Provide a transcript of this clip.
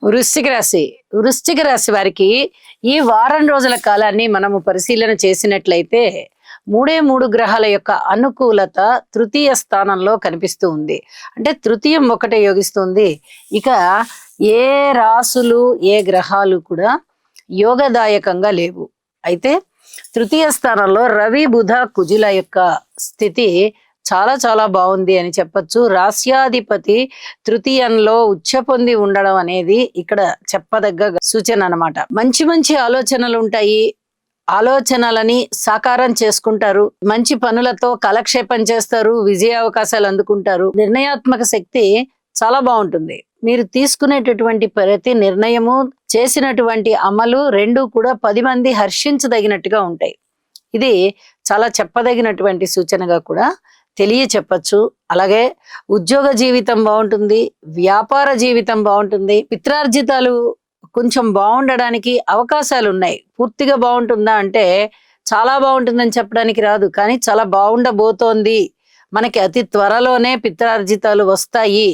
వృశ్చిక రాశి వృశ్చిక రాశి వారికి ఈ వారం రోజుల కాలాన్ని మనము పరిశీలన చేసినట్లయితే మూడు గ్రహాల యొక్క అనుకూలత తృతీయ స్థానంలో కనిపిస్తూ ఉంది. అంటే తృతీయం ఒకటే యోగిస్తుంది. ఇక ఏ రాసులు ఏ గ్రహాలు కూడా యోగదాయకంగా లేవు. అయితే తృతీయ స్థానంలో రవి బుధ కుజుల యొక్క స్థితి చాలా చాలా బాగుంది అని చెప్పొచ్చు. రాస్యాధిపతి తృతీయంలో ఉచ్చ పొంది ఉండడం అనేది ఇక్కడ చెప్పదగ్గ సూచన అన్నమాట. మంచి మంచి ఆలోచనలు ఉంటాయి. ఆలోచనలని సాకారం చేసుకుంటారు. మంచి పనులతో కాలక్షేపం చేస్తారు. విజయ అవకాశాలు అందుకుంటారు. నిర్ణయాత్మక శక్తి చాలా బాగుంటుంది. మీరు తీసుకునేటటువంటి ప్రతి నిర్ణయము, చేసినటువంటి అమలు రెండు కూడా 10 మంది హర్షించదగినట్టుగా ఉంటాయి. ఇది చాలా చెప్పదగినటువంటి సూచనగా కూడా చెప్పచ్చు. అలాగే ఉద్యోగ జీవితం బాగుంటుంది. వ్యాపార జీవితం బాగుంటుంది. పిత్రార్జితాలు కొంచెం బాగుండడానికి అవకాశాలు ఉన్నాయి. పూర్తిగా బాగుంటుందా అంటే చాలా బాగుంటుందని చెప్పడానికి రాదు, కానీ చాలా బాగుండబోతోంది. మనకి అతి త్వరలోనే పిత్రార్జితాలు వస్తాయి